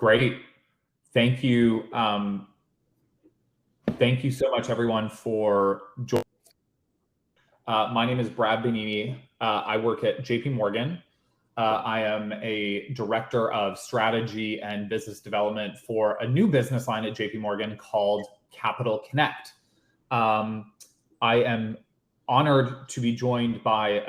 Great. Thank you. Thank you so much, everyone, for joining. My name is Brad Benini. I work at JP Morgan. I am a director of strategy and business development for a new business line at JP Morgan called Capital Connect. I am honored to be joined by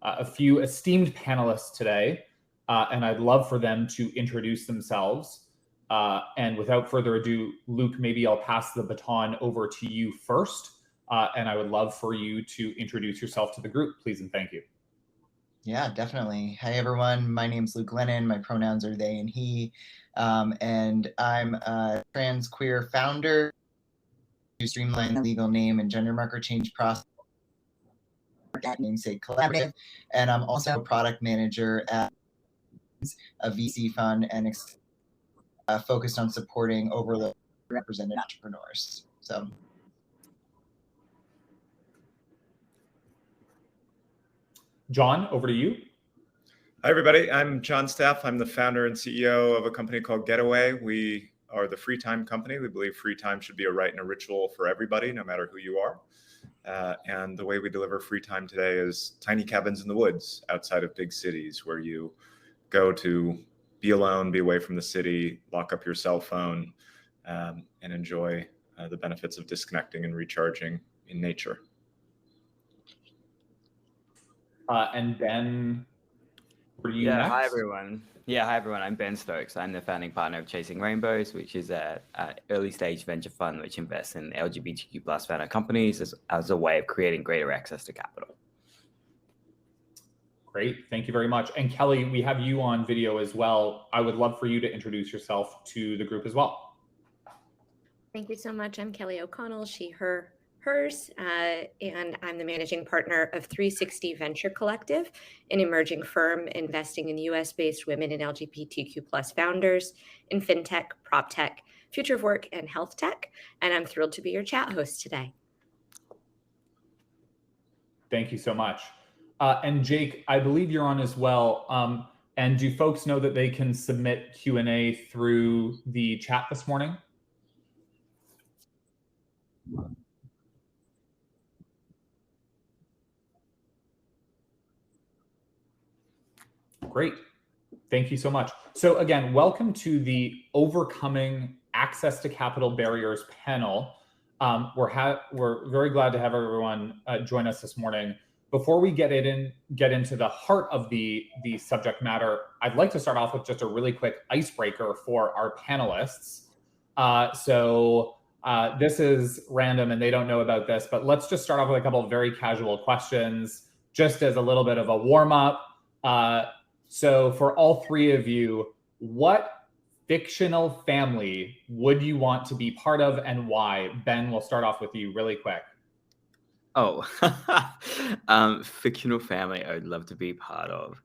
a few esteemed panelists today, and I'd love for them to introduce themselves. And without further ado, Luke, maybe I'll pass the baton over to you first, and I would love for you to introduce yourself to the group, please and thank you. Yeah, definitely. Hi, everyone. My name's Luke Lennon. My pronouns are they and he, and I'm a trans queer founder to streamline the legal name and gender marker change process at Namesake Collaborative, and I'm also a product manager at a VC fund and focused on supporting overlooked represented entrepreneurs. So. John, over to you. Hi, everybody. I'm John Staff. I'm the founder and CEO of a company called Getaway. We are the free time company. We believe free time should be a right and a ritual for everybody, no matter who you are. And the way we deliver free time today is tiny cabins in the woods outside of big cities where you go to be alone, be away from the city, lock up your cell phone, and enjoy the benefits of disconnecting and recharging in nature. And Ben, for you next. Hi everyone. I'm Ben Stokes. I'm the founding partner of Chasing Rainbows, which is an early stage venture fund which invests in LGBTQ+ founder companies as a way of creating greater access to capital. Great, thank you very much. And Kelly, we have you on video as well. I would love for you to introduce yourself to the group as well. Thank you so much. I'm Kelly O'Connell, she, her, hers, and I'm the managing partner of 360 Venture Collective, an emerging firm investing in US-based women and LGBTQ+ founders in fintech, prop tech, future of work, and health tech. And I'm thrilled to be your chat host today. Thank you so much. And Jake, I believe you're on as well. And do folks know that they can submit Q&A through the chat this morning? Great. Thank you so much. So again, welcome to the Overcoming Access to Capital Barriers panel. We're very glad to have everyone join us this morning. Before we get into the heart of the subject matter, I'd like to start off with just a really quick icebreaker for our panelists. This is random and they don't know about this, but let's just start off with a couple of very casual questions, just as a little bit of a warm up. So for all three of you, what fictional family would you want to be part of and why? Ben, we'll start off with you really quick. Oh, fictional family I would love to be part of.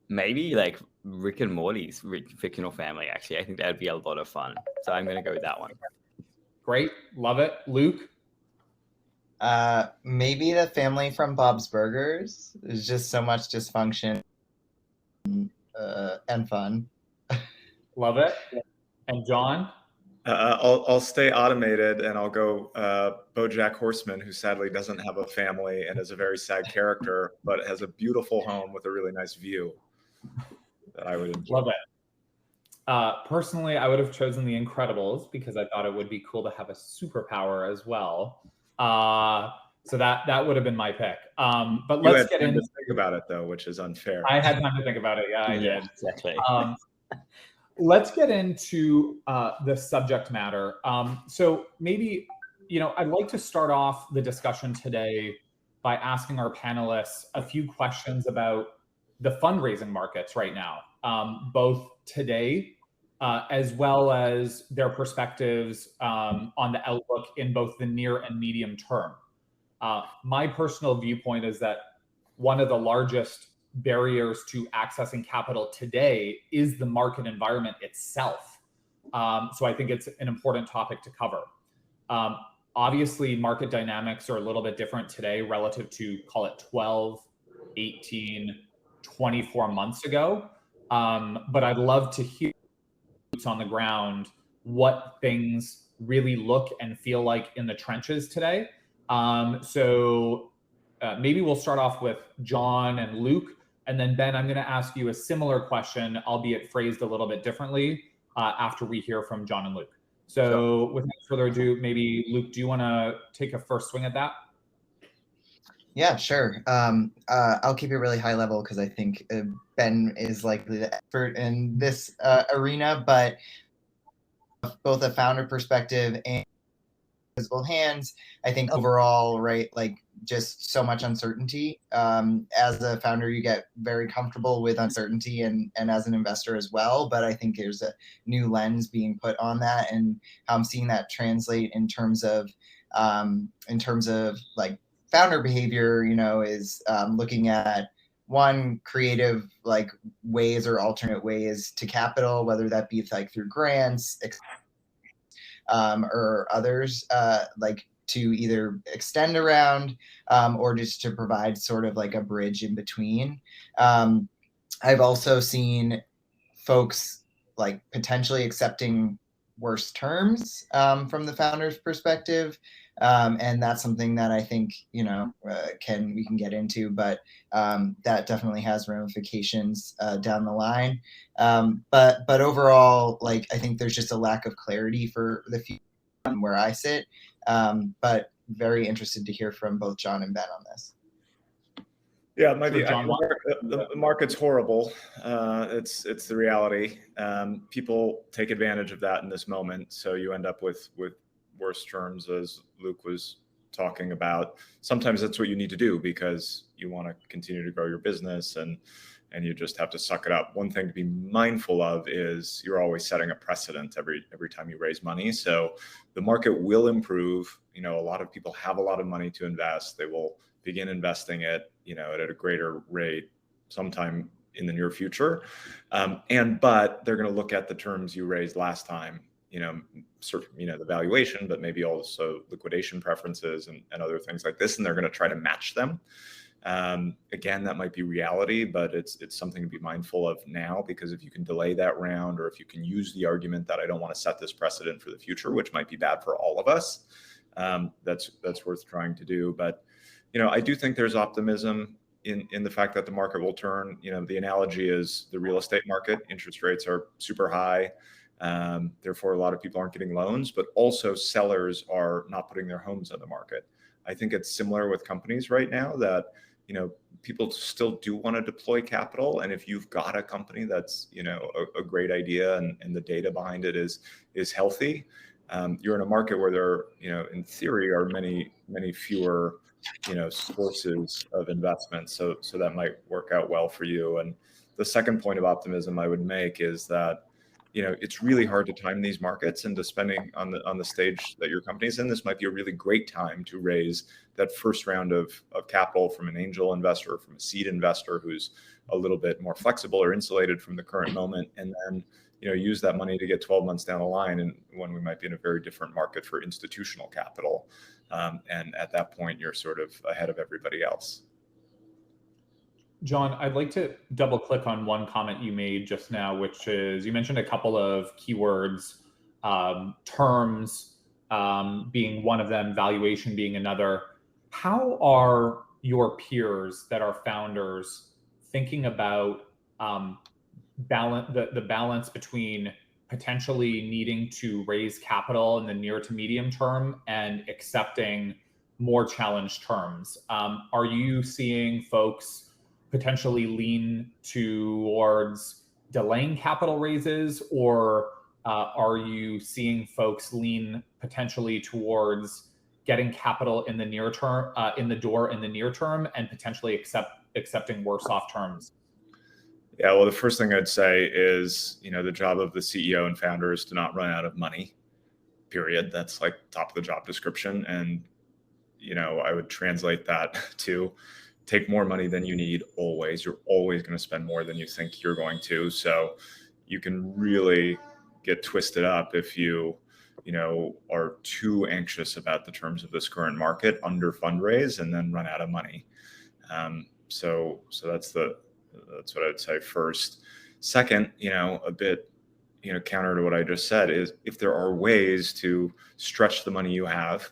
Maybe like Rick and Morty's fictional family, actually. I think that'd be a lot of fun. So I'm going to go with that one. Great. Love it. Luke? Maybe the family from Bob's Burgers. There's just so much dysfunction and fun. Love it. And John? I'll stay automated and I'll go BoJack Horseman, who sadly doesn't have a family and is a very sad character, but has a beautiful home with a really nice view that I would enjoy. Love it. Personally, I would have chosen The Incredibles because I thought it would be cool to have a superpower as well. So that would have been my pick. But let's get into think about it though, which is unfair. I had time to think about it. Yeah, I did. Exactly. Let's get into the subject matter. So maybe, I'd like to start off the discussion today by asking our panelists a few questions about the fundraising markets right now, both today as well as their perspectives on the outlook in both the near and medium term. My personal viewpoint is that one of the largest barriers to accessing capital today is the market environment itself. So I think it's an important topic to cover. Obviously, market dynamics are a little bit different today relative to, call it 12 18, 24 months ago. But I'd love to hear boots on the ground what things really look and feel like in the trenches today. So maybe we'll start off with John and Luke, and then Ben, I'm going to ask you a similar question, albeit phrased a little bit differently, after we hear from John and Luke. So without further ado, maybe Luke, do you want to take a first swing at that? Yeah, sure. I'll keep it really high level because I think Ben is likely the expert in this arena, but both a founder perspective and visible hands, I think overall, right, like just so much uncertainty. As a founder, you get very comfortable with uncertainty and as an investor as well. But I think there's a new lens being put on that, and how I'm seeing that translate in terms of like founder behavior, you know, is looking at one, creative like ways or alternate ways to capital, whether that be like through grants, or others, like to either extend around or just to provide sort of like a bridge in between. I've also seen folks like potentially accepting worse terms from the founder's perspective. And that's something that I think, you know, we can get into, but that definitely has ramifications down the line. But overall, like, I think there's just a lack of clarity for the future where I sit. But very interested to hear from both John and Ben on this. Yeah, it might be. The market's horrible. It's the reality. People take advantage of that in this moment, so you end up with worse terms, as Luke was talking about. Sometimes that's what you need to do because you want to continue to grow your business, and you just have to suck it up. One thing to be mindful of is you're always setting a precedent every time you raise money. So the market will improve. You know, a lot of people have a lot of money to invest. They will begin investing it, you know, at a greater rate sometime in the near future. But they're going to look at the terms you raised last time, you know, the valuation, but maybe also liquidation preferences and other things like this. And they're going to try to match them. Again, that might be reality, but it's something to be mindful of now, because if you can delay that round, or if you can use the argument that I don't want to set this precedent for the future, which might be bad for all of us, that's worth trying to do. But you know, I do think there's optimism in the fact that the market will turn. You know, the analogy is the real estate market. Interest rates are super high. Therefore, a lot of people aren't getting loans, but also sellers are not putting their homes on the market. I think it's similar with companies right now that, you know, people still do want to deploy capital. And if you've got a company that's, you know, a great idea and the data behind it is healthy, you're in a market where there, you know, in theory are many fewer, you know, sources of investment. So that might work out well for you. And the second point of optimism I would make is that, you know, it's really hard to time these markets, and depending on the stage that your company's in, this might be a really great time to raise that first round of capital from an angel investor, from a seed investor who's a little bit more flexible or insulated from the current moment, and then, you know, use that money to get 12 months down the line, and when we might be in a very different market for institutional capital. And at that point, you're sort of ahead of everybody else. John, I'd like to double click on one comment you made just now, which is you mentioned a couple of keywords, terms being one of them, valuation being another. How are your peers that are founders thinking about the balance between potentially needing to raise capital in the near to medium term and accepting more challenged terms? Are you seeing folks potentially lean towards delaying capital raises, or are you seeing folks lean potentially towards getting capital in the near term, in the door in the near term, and potentially accepting worse off terms? Yeah, well, the first thing I'd say is, you know, the job of the CEO and founder is to not run out of money, period. That's like top of the job description. And, you know, I would translate that to take more money than you need always. You're always going to spend more than you think you're going to. So you can really get twisted up if you know, are too anxious about the terms of this current market, under fundraise, and then run out of money. So that's what I'd say first. Second, a bit, counter to what I just said, is if there are ways to stretch the money you have,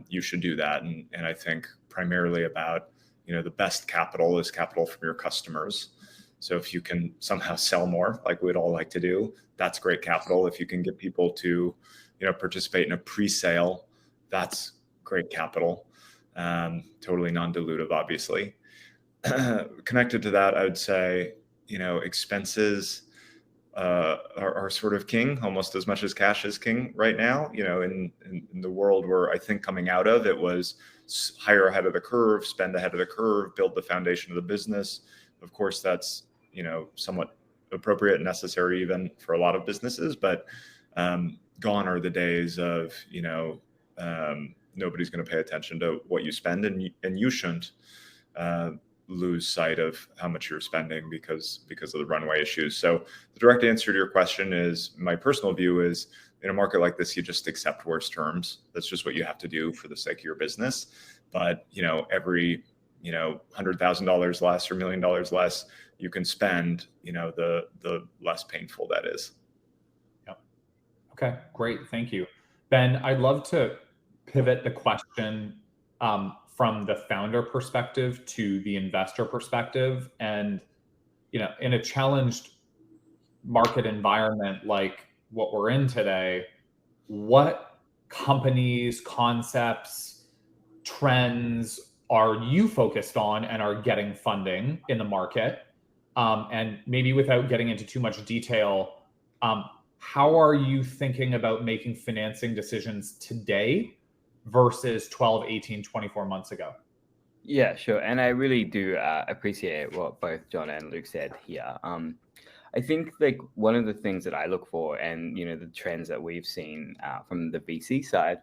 you should do that. And I think primarily about, the best capital is capital from your customers. So if you can somehow sell more, like we'd all like to do, that's great capital. If you can get people to, participate in a pre-sale, that's great capital. Totally non-dilutive, obviously. Connected to that, I would say, expenses are sort of king, almost as much as cash is king right now. In the world where I think coming out of it was hire ahead of the curve, spend ahead of the curve, build the foundation of the business. Of course, that's somewhat appropriate and necessary even for a lot of businesses, but gone are the days of nobody's going to pay attention to what you spend, and you shouldn't lose sight of how much you're spending because of the runway issues. So the direct answer to your question is, my personal view is, in a market like this, you just accept worse terms. That's just what you have to do for the sake of your business. But every $100,000 less or $1 million less you can spend, the less painful that is. Yep. Okay, great. Thank you. Ben, I'd love to pivot the question from the founder perspective to the investor perspective. And, in a challenged market environment like what we're in today, what companies, concepts, trends are you focused on and are getting funding in the market? And maybe without getting into too much detail, how are you thinking about making financing decisions today versus 12, 18, 24 months ago? Yeah, sure. And I really do appreciate what both John and Luke said here. I think one of the things that I look for, and the trends that we've seen from the VC side,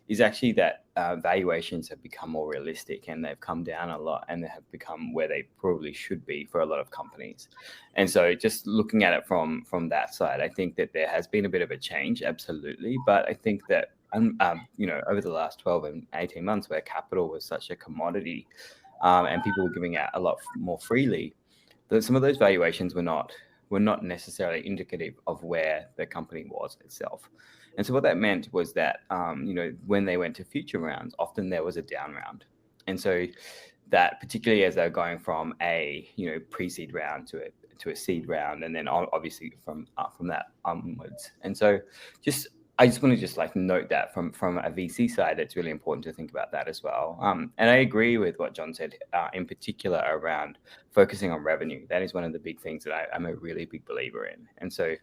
is actually that valuations have become more realistic, and they've come down a lot, and they have become where they probably should be for a lot of companies. And so, just looking at it from that side, I think that there has been a bit of a change, absolutely. But I think that over the last 12 and 18 months, where capital was such a commodity, and people were giving out a lot more freely, some of those valuations were not necessarily indicative of where the company was itself. And so what that meant was that, when they went to future rounds, often there was a down round. And so that, particularly as they're going from a, pre-seed round to a seed round, and then obviously from that onwards. And so I just want to note that from a VC side, it's really important to think about that as well. And I agree with what John said, in particular around focusing on revenue. That is one of the big things that I'm a really big believer in. And so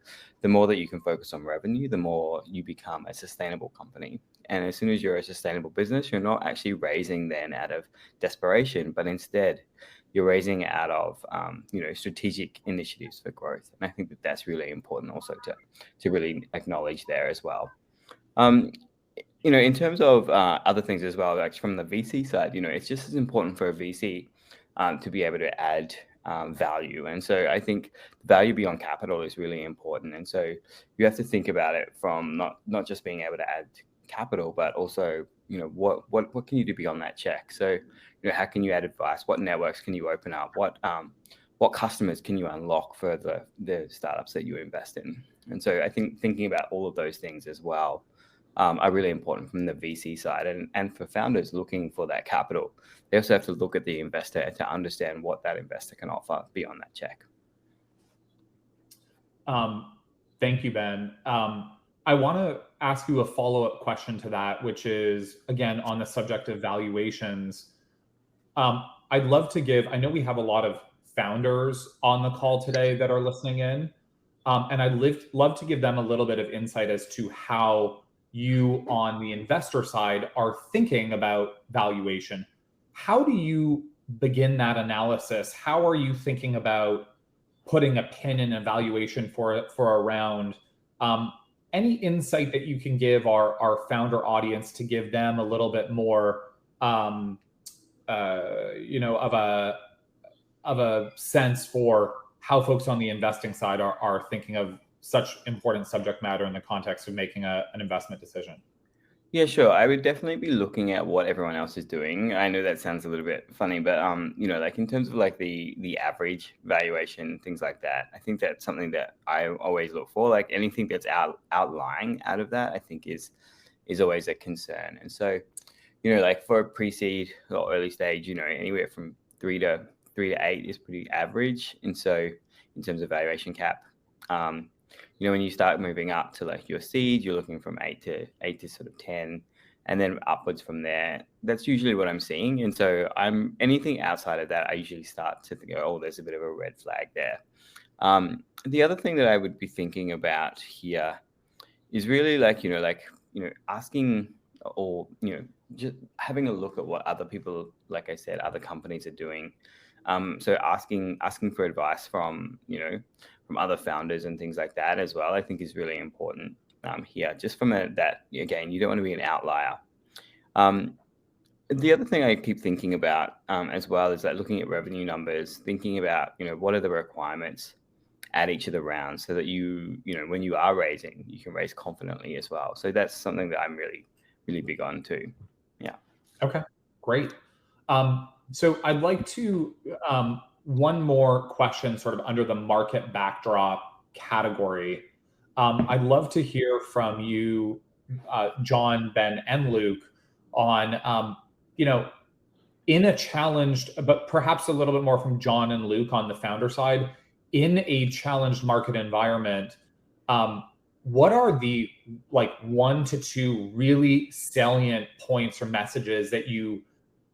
the more that you can focus on revenue, the more you become a sustainable company. And as soon as you're a sustainable business, you're not actually raising then out of desperation, but instead you're raising out of strategic initiatives for growth. And I think that that's really important also to really acknowledge there as well. In terms of other things as well, like from the VC side, it's just as important for a VC to be able to add value. And so I think value beyond capital is really important. And so you have to think about it from not just being able to add capital, but also, what can you do beyond that check? So, how can you add advice? What networks can you open up? What customers can you unlock for the startups that you invest in? And so I think thinking about all of those things as well are really important from the VC side. And for founders looking for that capital, they also have to look at the investor to understand what that investor can offer beyond that check. Thank you, Ben. I want to ask you a follow-up question to that, which is, again, on the subject of valuations. I'd love to I know we have a lot of founders on the call today that are listening in, and I'd love to give them a little bit of insight as to how you on the investor side are thinking about valuation. How do you begin that analysis? How are you thinking about putting a pin in a valuation for a round? Any insight that you can give our founder audience to give them a little bit more, of a sense for how folks on the investing side are thinking of such important subject matter in the context of making an investment decision? Yeah, sure. I would definitely be looking at what everyone else is doing. I know that sounds a little bit funny, but like in terms of like the average valuation, things like that, I think that's something that I always look for. Like anything that's outlying out of that, I think is always a concern. And so, like for a pre-seed or early stage, anywhere from 3 to 8 is pretty average. And so in terms of valuation cap, when you start moving up to like your seed, you're looking from 8 to sort of 10, and then upwards from there. That's usually what I'm seeing. And so anything outside of that, I usually start to think, oh, there's a bit of a red flag there. The other thing that I would be thinking about here is really asking, or just having a look at what other people, like I said, other companies are doing. So asking for advice from from other founders and things like that as well, I think is really important here. Just from that, again, you don't want to be an outlier. The other thing I keep thinking about as well is that looking at revenue numbers, thinking about what are the requirements at each of the rounds, so that when you are raising, you can raise confidently as well. So that's something that I'm really, really big on too. Yeah. Okay, great. So I'd like to, one more question sort of under the market backdrop category. I'd love to hear from you, John, Ben, and Luke on, in a challenged, but perhaps a little bit more from John and Luke on the founder side, in a challenged market environment, what are the 1 to 2 really salient points or messages that you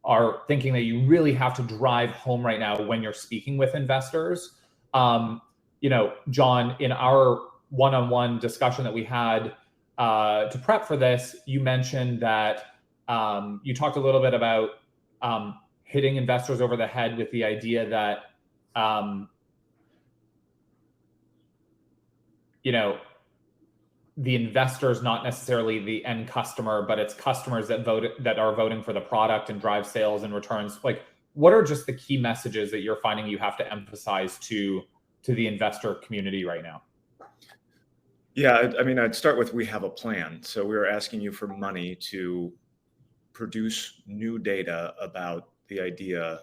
are thinking that you really have to drive home right now when you're speaking with investors? John, in our one-on-one discussion that we had to prep for this, you mentioned that you talked a little bit about hitting investors over the head with the idea that the investor is not necessarily the end customer, but it's customers that are voting for the product and drive sales and returns. What are just the key messages that you're finding you have to emphasize to the investor community right now? Yeah, I mean, I'd start with, we have a plan. So we're asking you for money to produce new data about the idea,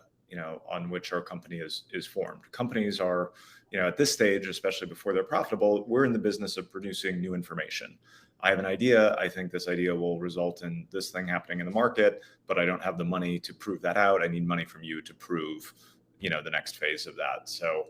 on which our company is formed. Companies are, at this stage, especially before they're profitable, we're in the business of producing new information. I have an idea. I think this idea will result in this thing happening in the market, but I don't have the money to prove that out. I need money from you to prove, the next phase of that. So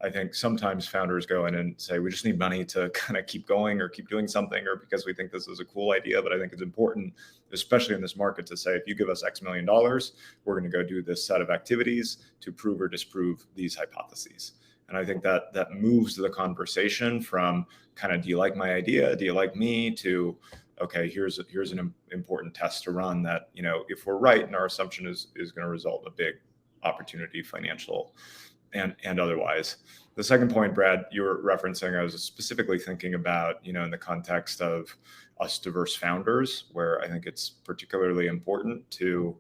I think sometimes founders go in and say, we just need money to kind of keep going or keep doing something, or because we think this is a cool idea. But I think it's important, especially in this market, to say, if you give us X million dollars, we're going to go do this set of activities to prove or disprove these hypotheses. And I think that moves the conversation from kind of, do you like my idea? Do you like me? To, okay, here's an important test to run that, if we're right and our assumption is going to result in a big opportunity, financial and otherwise. The second point, Brad, you were referencing, I was specifically thinking about, in the context of us diverse founders, where I think it's particularly important to,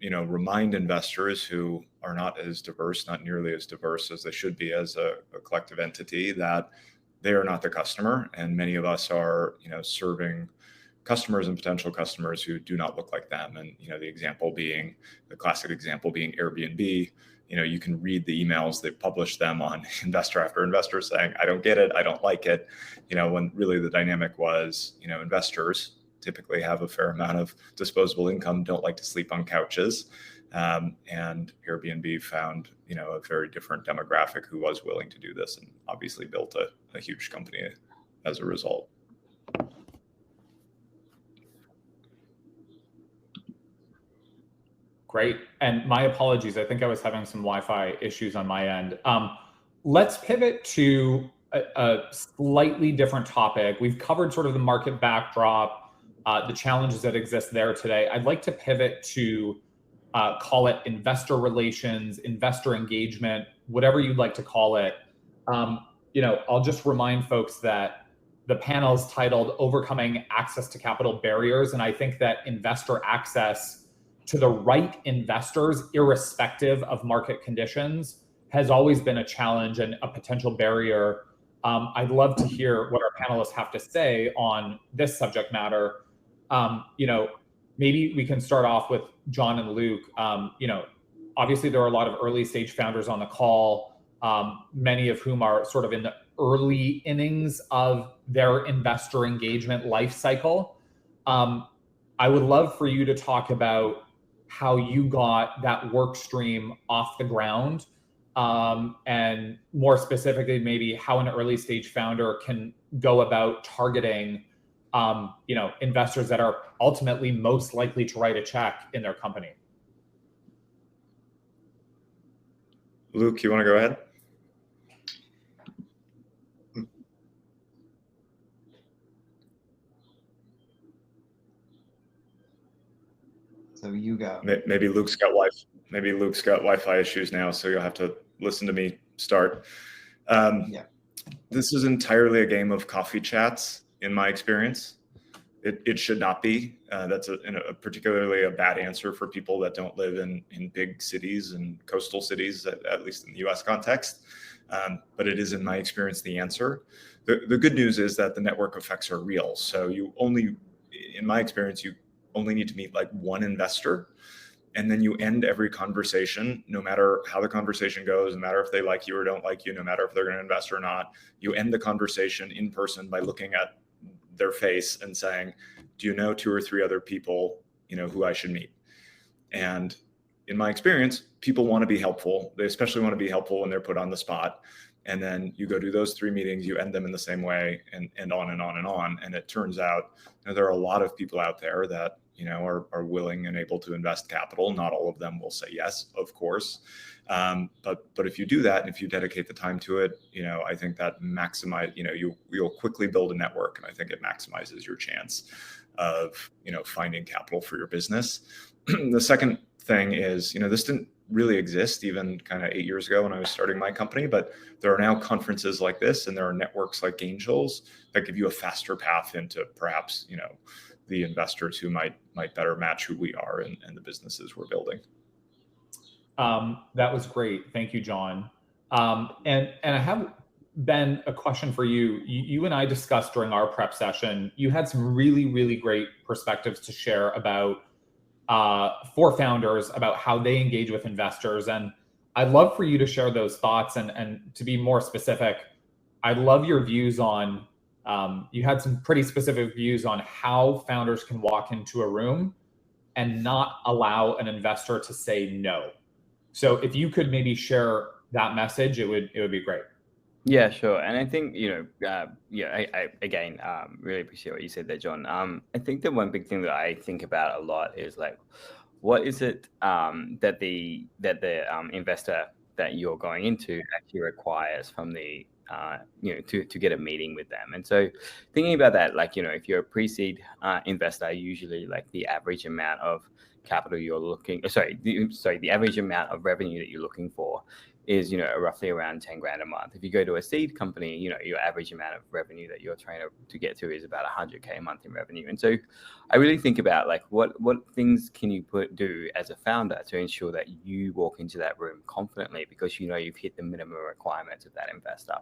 remind investors who are not as diverse, not nearly as diverse as they should be as a collective entity, that they are not the customer. And many of us are, serving customers and potential customers who do not look like them. And, the classic example being Airbnb. You can read the emails, they publish them on investor after investor saying, I don't get it, I don't like it. When really the dynamic was, investors typically have a fair amount of disposable income, don't like to sleep on couches. And Airbnb found, a very different demographic who was willing to do this, and obviously built a huge company as a result. Great. And my apologies. I think I was having some Wi-Fi issues on my end. Let's pivot to a slightly different topic. We've covered sort of the market backdrop, the challenges that exist there today. I'd like to pivot to call it investor relations, investor engagement, whatever you'd like to call it. I'll just remind folks that the panel is titled Overcoming Access to Capital Barriers. And I think that investor access to the right investors, irrespective of market conditions, has always been a challenge and a potential barrier. I'd love to hear what our panelists have to say on this subject matter. Maybe we can start off with John and Luke. Obviously there are a lot of early stage founders on the call, many of whom are sort of in the early innings of their investor engagement life cycle. I would love for you to talk about how you got that work stream off the ground, and more specifically, maybe how an early stage founder can go about targeting investors that are ultimately most likely to write a check in their company. Luke, you want to go ahead? So you go. Maybe Luke's got Wi-Fi issues now, so you'll have to listen to me start. Yeah. This is entirely a game of coffee chats, in my experience. It should not be. That's particularly a bad answer for people that don't live in big cities and coastal cities, at least in the US context. But it is, in my experience, the answer. The good news is that the network effects are real. So in my experience, you only need to meet like one investor, and then you end every conversation, no matter how the conversation goes, no matter if they like you or don't like you, no matter if they're going to invest or not. You end the conversation in person by looking at their face and saying, do you know 2 or 3 other people, who I should meet? And in my experience, people want to be helpful. They especially want to be helpful when they're put on the spot. And then you go do those 3 meetings, you end them in the same way, and on and on and on. And it turns out there are a lot of people out there that are willing and able to invest capital. Not all of them will say yes, of course. But if you do that, and if you dedicate the time to it, I think that you'll quickly build a network, and I think it maximizes your chance of finding capital for your business. The second thing is, this didn't really exist even kind of 8 years ago when I was starting my company, but there are now conferences like this, and there are networks like Angels that give you a faster path into perhaps the investors who might better match who we are and the businesses we're building. That was great. Thank you, John. And I have, Ben, a question for you. You and I discussed during our prep session, you had some really, really great perspectives to share about for founders about how they engage with investors. And I'd love for you to share those thoughts. And to be more specific, I'd love your views on, you had some pretty specific views on how founders can walk into a room and not allow an investor to say no. So if you could maybe share that message, it would be great. Yeah, sure. And I think, I again, really appreciate what you said there, John. I think the one big thing that I think about a lot is like, what is it that the investor that you're going into actually requires from the, to get a meeting with them. And so thinking about that, like, if you're a pre-seed investor, usually like the average amount of capital you're looking, the average amount of revenue that you're looking for is, roughly around 10 grand a month. If you go to a seed company, your average amount of revenue that you're trying to get to is about 100K a month in revenue. And so I really think about like, what things can you do as a founder to ensure that you walk into that room confidently because you've hit the minimum requirements of that investor.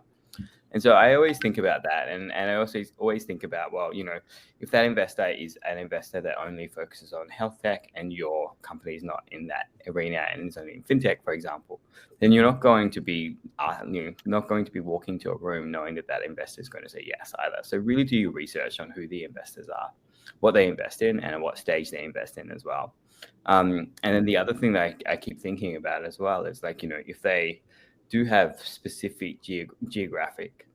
And so I always think about that. And I also always think about, well, if that investor is an investor that only focuses on health tech and your company is not in that arena and is only in fintech, for example, then you're not going to be walking to a room knowing that investor is going to say yes either. So really do your research on who the investors are, what they invest in, and at what stage they invest in as well. And then the other thing that I keep thinking about as well is like, if they do have specific geographic,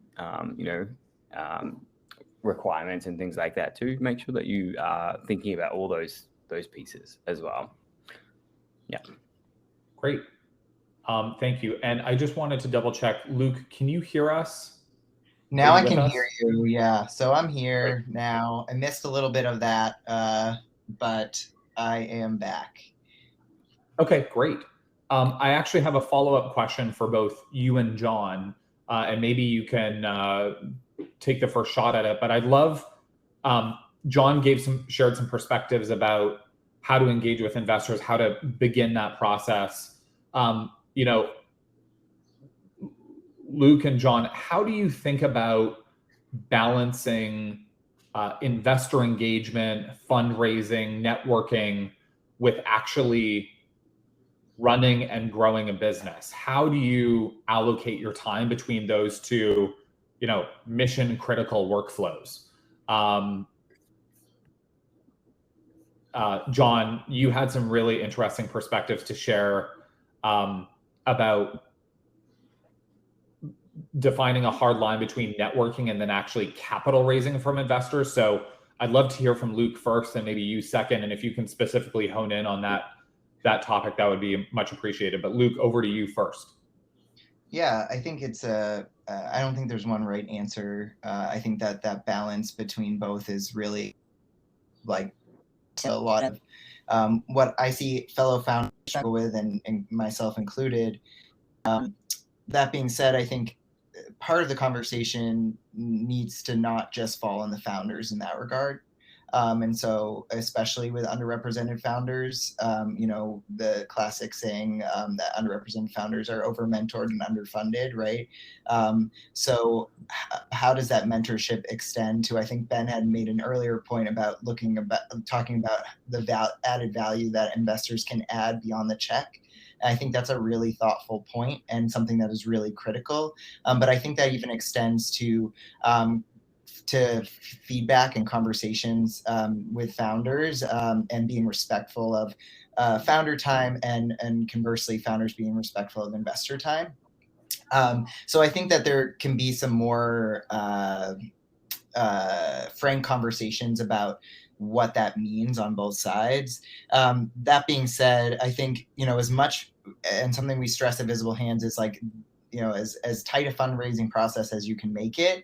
requirements and things like that too. Make sure that you are thinking about all those pieces as well. Yeah. Great. Thank you. And I just wanted to double check, Luke, can you hear us? Now I can hear you. Yeah. So I'm here now. I missed a little bit of that, but I am back. Okay, great. I actually have a follow-up question for both you and John, and maybe you can take the first shot at it. But I'd love, John shared some perspectives about how to engage with investors, how to begin that process. Luke and John, how do you think about balancing investor engagement, fundraising, networking with actually running and growing a business? How do you allocate your time between those two, mission critical workflows? John, you had some really interesting perspectives to share about defining a hard line between networking and then actually capital raising from investors. So I'd love to hear from Luke first and maybe you second. And if you can specifically hone in on that topic, that would be much appreciated. But Luke, over to you first. Yeah, I think I don't think there's one right answer. I think that balance between both is really like a lot of what I see fellow founders struggle with, and myself included. That being said, I think part of the conversation needs to not just fall on the founders in that regard. And so, especially with underrepresented founders, the classic saying that underrepresented founders are over-mentored and underfunded, right? So how does that mentorship extend to, I think Ben had made an earlier point about talking about the added value that investors can add beyond the check. And I think that's a really thoughtful point and something that is really critical. But I think that even extends to feedback and conversations with founders and being respectful of founder time and conversely founders being respectful of investor time. So I think that there can be some more frank conversations about what that means on both sides. That being said, I think, as much, and something we stress at Visible Hands is like, as tight a fundraising process as you can make it.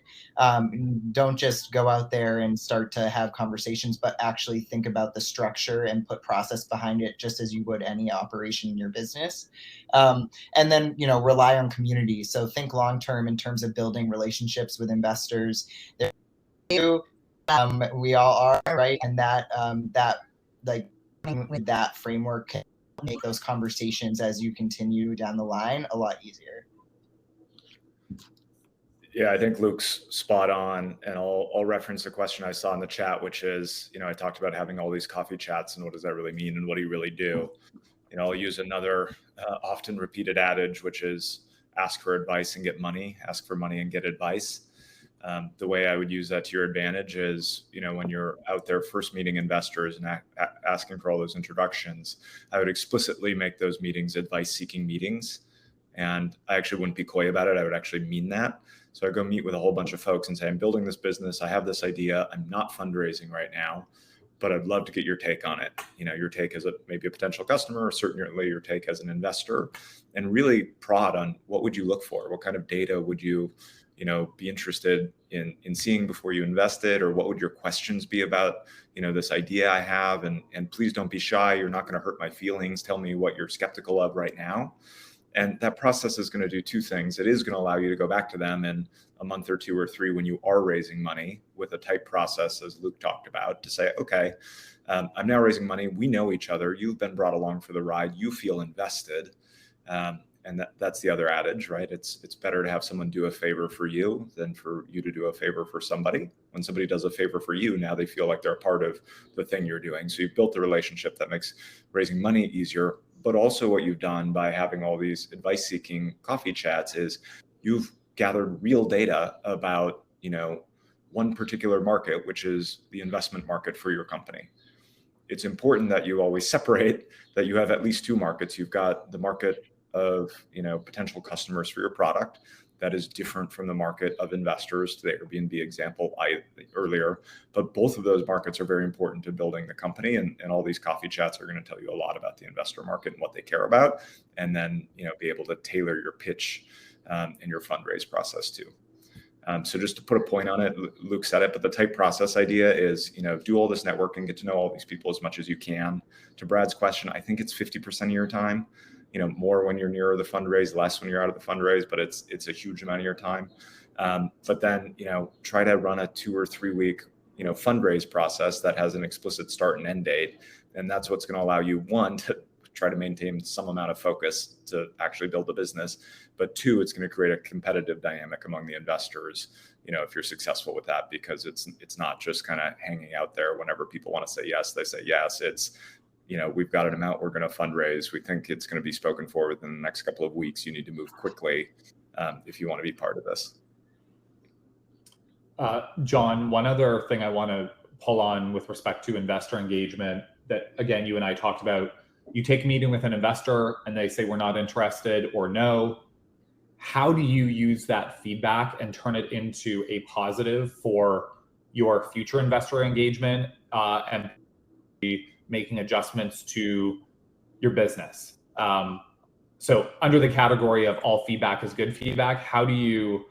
Don't just go out there and start to have conversations, but actually think about the structure and put process behind it, just as you would any operation in your business. And then, rely on community. So think long-term in terms of building relationships with investors. We all are, right? And that with that framework can make those conversations as you continue down the line a lot easier. Yeah, I think Luke's spot on, and I'll reference a question I saw in the chat, which is, I talked about having all these coffee chats, and what does that really mean, and what do you really do? I'll use another often repeated adage, which is ask for advice and get money, ask for money and get advice. The way I would use that to your advantage is, when you're out there first meeting investors and asking for all those introductions, I would explicitly make those meetings advice-seeking meetings. And I actually wouldn't be coy about it. I would actually mean that. So I go meet with a whole bunch of folks and say, I'm building this business. I have this idea. I'm not fundraising right now, but I'd love to get your take on it. Your take as maybe a potential customer, or certainly your take as an investor, and really prod on what would you look for? What kind of data would you, be interested in seeing before you invested? Or what would your questions be about, this idea I have? And please don't be shy. You're not going to hurt my feelings. Tell me what you're skeptical of right now. And that process is going to do two things. It is going to allow you to go back to them in a month or two or three when you are raising money with a tight process, as Luke talked about, to say, okay, I'm now raising money. We know each other. You've been brought along for the ride. You feel invested. And that's the other adage, right? It's better to have someone do a favor for you than for you to do a favor for somebody. When somebody does a favor for you, now they feel like they're a part of the thing you're doing. So you've built a relationship that makes raising money easier. But also what you've done by having all these advice-seeking coffee chats is you've gathered real data about, one particular market, which is the investment market for your company. It's important that you always separate that you have at least two markets. You've got the market of, potential customers for your product that is different from the market of investors, to the Airbnb example earlier. But both of those markets are very important to building the company. And all these coffee chats are going to tell you a lot about the investor market and what they care about. And then, be able to tailor your pitch in your fundraise process too. So just to put a point on it, Luke said it, but the type process idea is, do all this networking, get to know all these people as much as you can. To Brad's question, I think it's 50% of your time. More when you're nearer the fundraise, less when you're out of the fundraise, but it's a huge amount of your time. But then, try to run a 2 or 3 week, fundraise process that has an explicit start and end date. And that's what's going to allow you, one, to try to maintain some amount of focus to actually build a business, But two, it's going to create a competitive dynamic among the investors, if you're successful with that, because it's not just kind of hanging out there whenever people want to say yes, they say yes. It's, we've got an amount we're going to fundraise. We think it's going to be spoken for within the next couple of weeks. You need to move quickly if you want to be part of this. John, one other thing I want to pull on with respect to investor engagement that, again, you and I talked about. You take a meeting with an investor and they say, we're not interested or no. How do you use that feedback and turn it into a positive for your future investor engagement and making adjustments to your business? So under the category of all feedback is good feedback, how do you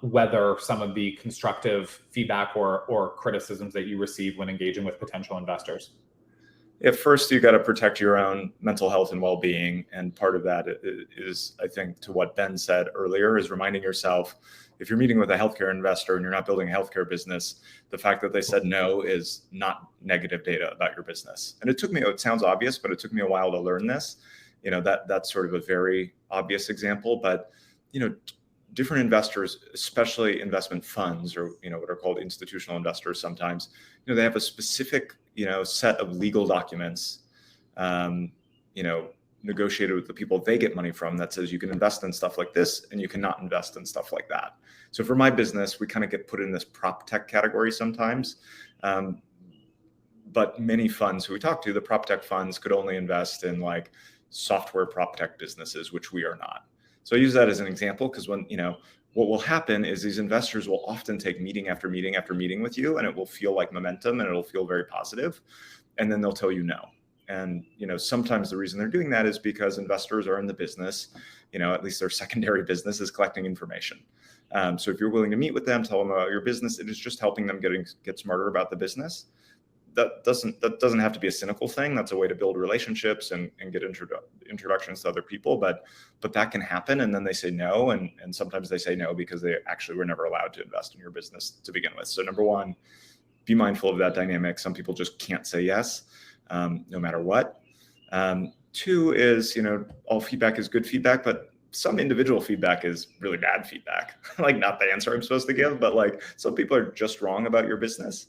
weather some of the constructive feedback or criticisms that you receive when engaging with potential investors? At first, you got to protect your own mental health and well-being. And part of that is, I think, to what Ben said earlier, is reminding yourself, if you're meeting with a healthcare investor and you're not building a healthcare business, the fact that they said no is not negative data about your business. And it sounds obvious, but it took me a while to learn this. That's sort of a very obvious example, but, different investors, especially investment funds or, what are called institutional investors sometimes, they have a specific, set of legal documents, negotiated with the people they get money from that says you can invest in stuff like this and you cannot invest in stuff like that. So for my business, we kind of get put in this prop tech category sometimes. But many funds who we talk to, the prop tech funds could only invest in like software prop tech businesses, which we are not. So I use that as an example because when, what will happen is these investors will often take meeting after meeting after meeting with you, and it will feel like momentum and it'll feel very positive. And then they'll tell you no. And, sometimes the reason they're doing that is because investors are in the business, at least their secondary business is collecting information. So if you're willing to meet with them, tell them about your business, it is just helping them get smarter about the business. That doesn't have to be a cynical thing. That's a way to build relationships and get introductions to other people. But that can happen. And then they say no. And sometimes they say no because they actually were never allowed to invest in your business to begin with. So number one, be mindful of that dynamic. Some people just can't say yes, no matter what. Two is, all feedback is good feedback, but some individual feedback is really bad feedback. Like not the answer I'm supposed to give, but like some people are just wrong about your business.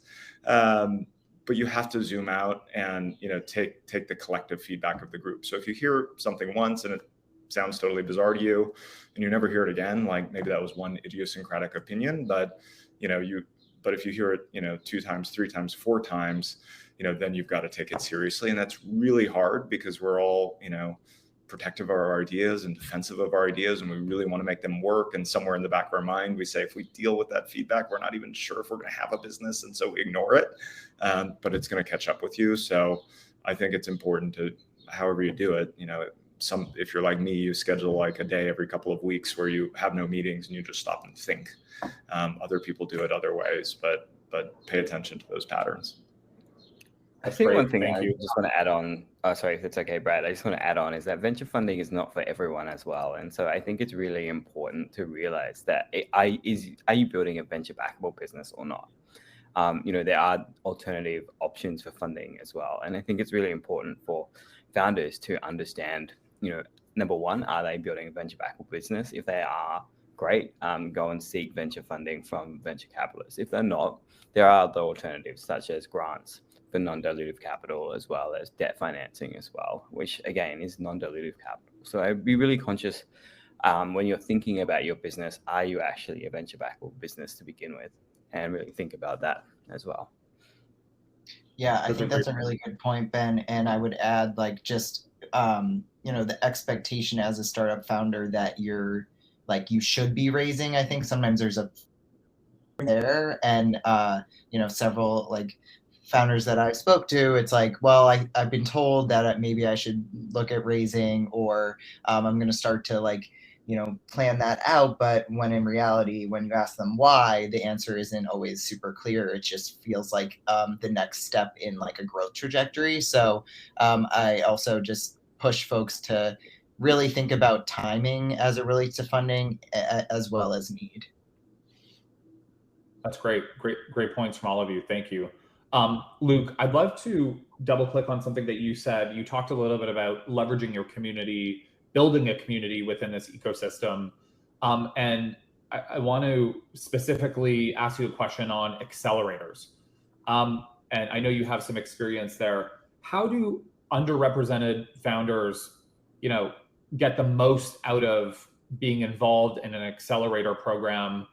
But you have to zoom out and, take the collective feedback of the group. So if you hear something once and it sounds totally bizarre to you and you never hear it again, like maybe that was one idiosyncratic opinion, but, but if you hear it, 2 times, 3 times, 4 times, then you've got to take it seriously. And that's really hard because we're all, protective of our ideas and defensive of our ideas, and we really want to make them work. And somewhere in the back of our mind, we say, if we deal with that feedback, we're not even sure if we're going to have a business. And so we ignore it, but it's going to catch up with you. So I think it's important to, however you do it, if you're like me, you schedule like a day every couple of weeks where you have no meetings and you just stop and think. Other people do it other ways, but pay attention to those patterns. I think one thing I just want to add on, sorry if it's okay, Brad, I just want to add on is that venture funding is not for everyone as well. And so I think it's really important to realize that are you building a venture backable business or not? There are alternative options for funding as well. And I think it's really important for founders to understand, number one, are they building a venture backable business? If they are, great, go and seek venture funding from venture capitalists. If they're not, there are other alternatives such as grants for non-dilutive capital, as well as debt financing as well, which again is non-dilutive capital. So I'd be really conscious when you're thinking about your business, are you actually a venture backable business to begin with? And really think about that as well. Yeah, I think that's a really good point, Ben. And I would add just, the expectation as a startup founder that you should be raising. I think sometimes there's a there and, several founders that I spoke to, it's like, well, I've been told that maybe I should look at raising, or I'm going to start to plan that out. But when in reality, when you ask them why, the answer isn't always super clear. It just feels like the next step in a growth trajectory. So I also just push folks to really think about timing as it relates to funding as well as need. That's great points from all of you. Thank you. Luke, I'd love to double click on something that you said. You talked a little bit about leveraging your community building a community within this ecosystem. And I want to specifically ask you a question on accelerators. And I know you have some experience there. How do underrepresented founders, get the most out of being involved in an accelerator program?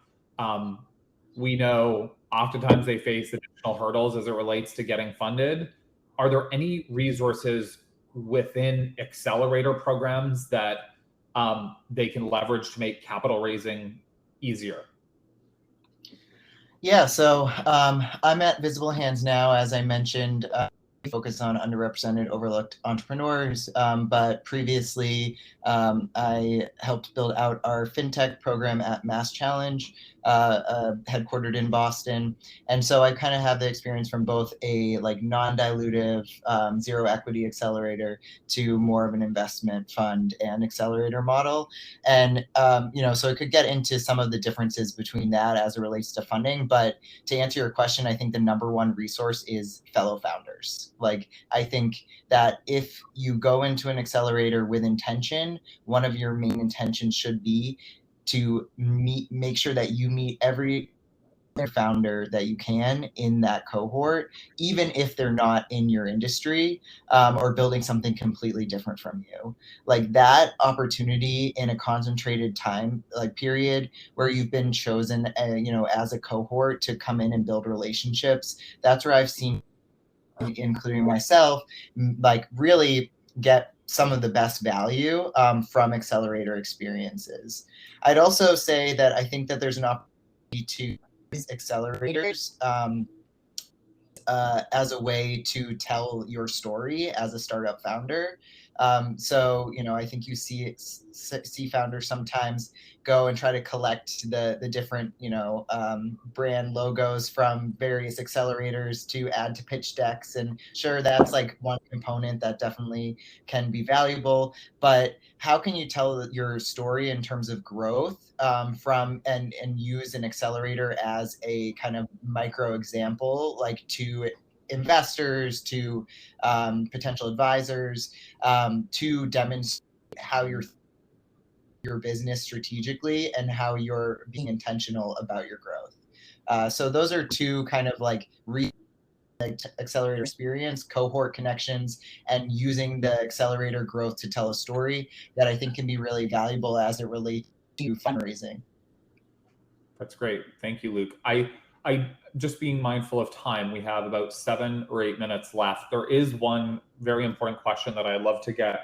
We know oftentimes they face additional hurdles as it relates to getting funded. Are there any resources within accelerator programs that they can leverage to make capital raising easier? Yeah, so I'm at Visible Hands now, as I mentioned. Focus on underrepresented, overlooked entrepreneurs. But previously, I helped build out our fintech program at Mass Challenge, headquartered in Boston. And so I kind of have the experience from both a non-dilutive, zero equity accelerator to more of an investment fund and accelerator model. And, so I could get into some of the differences between that as it relates to funding. But to answer your question, I think the number one resource is fellow founders. I think that if you go into an accelerator with intention, one of your main intentions should be to make sure that you meet every founder that you can in that cohort, even if they're not in your industry or building something completely different from you. That opportunity in a concentrated time period where you've been chosen as a cohort to come in and build relationships, that's where I've seen, including myself, really get some of the best value from accelerator experiences. I'd also say that I think that there's an opportunity to use accelerators as a way to tell your story as a startup founder. I think you see founders sometimes go and try to collect the different, brand logos from various accelerators to add to pitch decks. And sure, that's one component that definitely can be valuable. But how can you tell your story in terms of growth and use an accelerator as a kind of micro example, to investors, to potential advisors, to demonstrate how your business strategically and how you're being intentional about your growth. So those are two kind of accelerator experience, cohort connections, and using the accelerator growth to tell a story that I think can be really valuable as it relates to fundraising. That's great. Thank you, Luke. I just being mindful of time, we have about 7 or 8 minutes left. There is one very important question that I'd love to get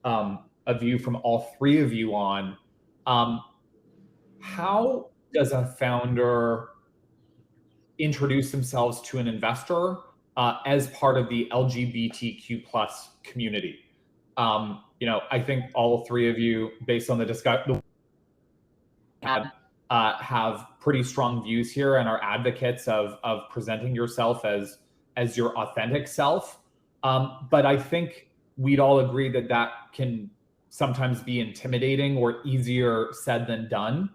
a view from all three of you on. How does a founder introduce themselves to an investor as part of the LGBTQ+ community? I think all three of you, based on the discussion, have pretty strong views here and are advocates of presenting yourself as your authentic self. But I think we'd all agree that can sometimes be intimidating or easier said than done,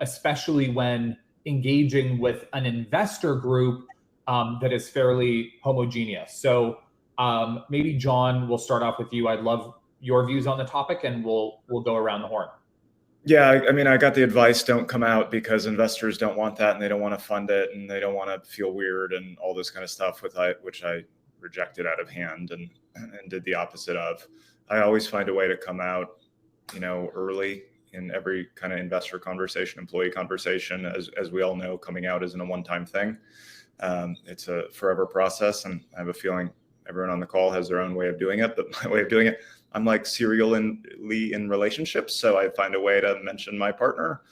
especially when engaging with an investor group that is fairly homogeneous. So maybe John, we'll start off with you. I'd love your views on the topic, and we'll go around the horn. Yeah, I got the advice, don't come out, because investors don't want that and they don't want to fund it and they don't want to feel weird and all this kind of stuff, which I rejected out of hand and did the opposite of. I always find a way to come out, early in every kind of investor conversation, employee conversation. As we all know, coming out isn't a one-time thing. It's a forever process, and I have a feeling everyone on the call has their own way of doing it, but my way of doing it, I'm like serially in relationships. So I find a way to mention my partner,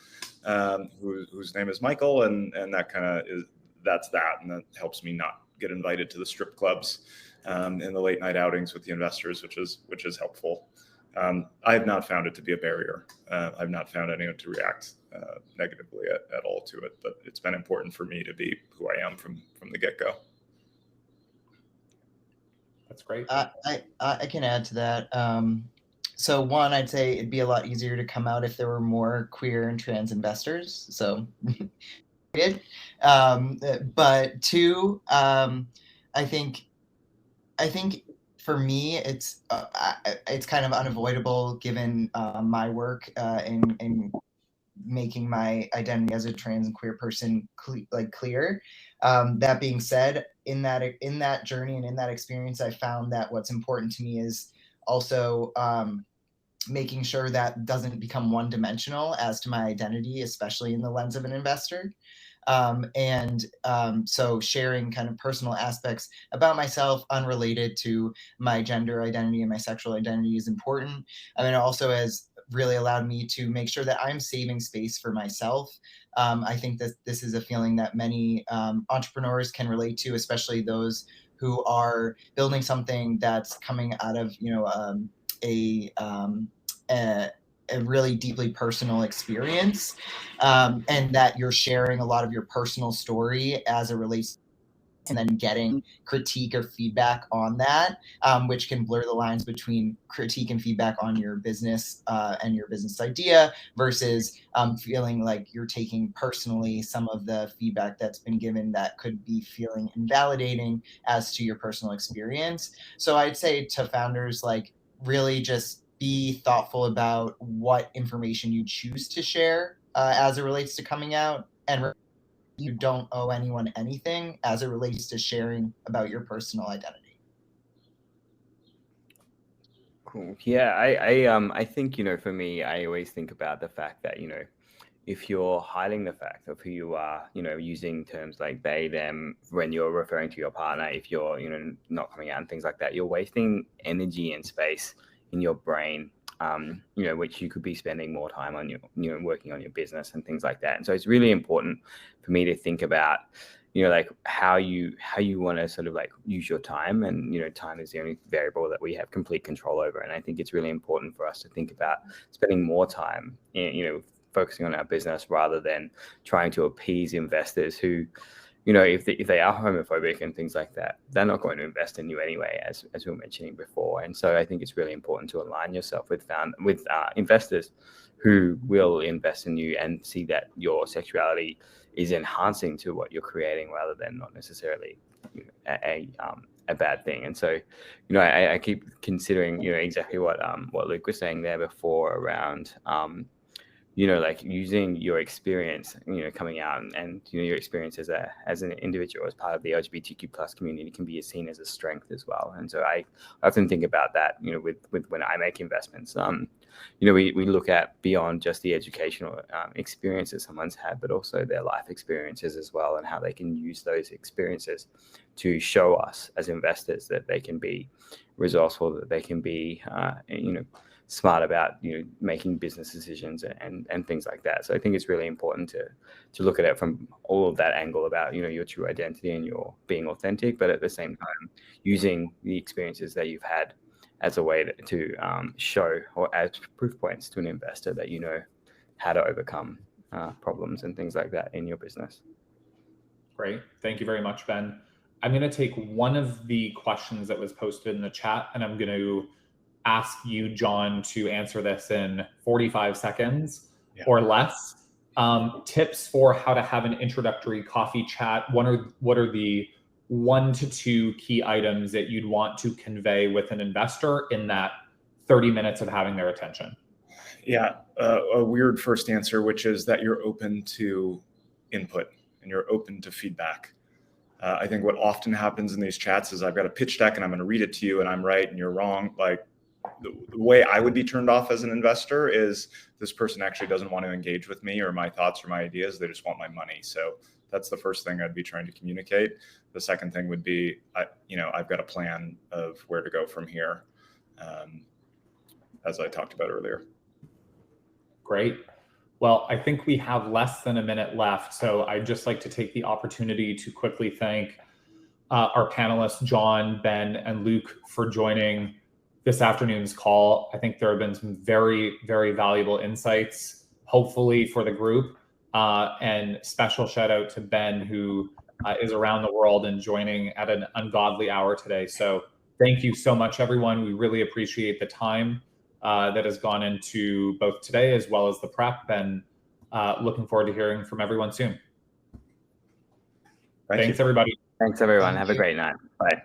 whose name is Michael. And that kind of that's that. And that helps me not get invited to the strip clubs in the late night outings with the investors, which is helpful. I have not found it to be a barrier. I've not found anyone to react negatively at all to it, but it's been important for me to be who I am from the get-go. That's great. I can add to that. So one, I'd say it'd be a lot easier to come out if there were more queer and trans investors. So, but two, I think for me, it's kind of unavoidable given my work in making my identity as a trans and queer person clear. That being said, in that journey and in that experience, I found that what's important to me is also making sure that doesn't become one-dimensional as to my identity, especially in the lens of an investor. So sharing kind of personal aspects about myself unrelated to my gender identity and my sexual identity is important. I mean, it also has really allowed me to make sure that I'm saving space for myself. I think that this is a feeling that many entrepreneurs can relate to, especially those who are building something that's coming out of, a really deeply personal experience, and that you're sharing a lot of your personal story as it relates, and then getting critique or feedback on that, which can blur the lines between critique and feedback on your business and your business idea versus feeling like you're taking personally some of the feedback that's been given that could be feeling invalidating as to your personal experience. So I'd say to founders, like, really just be thoughtful about what information you choose to share as it relates to coming out, and you don't owe anyone anything as it relates to sharing about your personal identity. Cool. Yeah, I think, for me, I always think about the fact that, if you're hiding the fact of who you are, using terms like they, them, when you're referring to your partner, if you're, not coming out and things like that, you're wasting energy and space in your brain, which you could be spending more time on your, working on your business and things like that. And so it's really important for me to think about, like how you want to sort of like use your time. And, time is the only variable that we have complete control over. And I think it's really important for us to think about spending more time in, focusing on our business rather than trying to appease investors who, if they are homophobic and things like that, they're not going to invest in you anyway, as we were mentioning before. And so I think it's really important to align yourself with investors who will invest in you and see that your sexuality is enhancing to what you're creating rather than not necessarily a bad thing. And so, I keep considering, exactly what Luke was saying there before around, like using your experience, coming out and your experience as an individual, as part of the LGBTQ plus community can be seen as a strength as well. And so I often think about that, with when I make investments, we look at beyond just the educational experience that someone's had, but also their life experiences as well, and how they can use those experiences to show us as investors that they can be resourceful, that they can be, smart about making business decisions and things like that. So I think it's really important to look at it from all of that angle about your true identity and your being authentic, but at the same time using the experiences that you've had as a way to show, or as proof points to an investor that how to overcome problems and things like that in your business. Great. Thank you very much, Ben. I'm going to take one of the questions that was posted in the chat, and I'm going to ask you, John, to answer this in 45 seconds or less. Tips for how to have an introductory coffee chat. What are the 1 to 2 key items that you'd want to convey with an investor in that 30 minutes of having their attention? Yeah, a weird first answer, which is that you're open to input and you're open to feedback. I think what often happens in these chats is I've got a pitch deck and I'm going to read it to you and I'm right and you're wrong. Like, the way I would be turned off as an investor is this person actually doesn't want to engage with me or my thoughts or my ideas. They just want my money. So that's the first thing I'd be trying to communicate. The second thing would be, I've got a plan of where to go from here, as I talked about earlier. Great. Well, I think we have less than a minute left. So I'd just like to take the opportunity to quickly thank our panelists, John, Ben, and Luke, for joining this afternoon's call. I think there have been some very, very valuable insights, hopefully for the group. And special shout out to Ben, who is around the world and joining at an ungodly hour today. So thank you so much, everyone. We really appreciate the time that has gone into both today as well as the prep, and looking forward to hearing from everyone soon. Thanks, everybody. Thanks, everyone. Have a great night. Bye.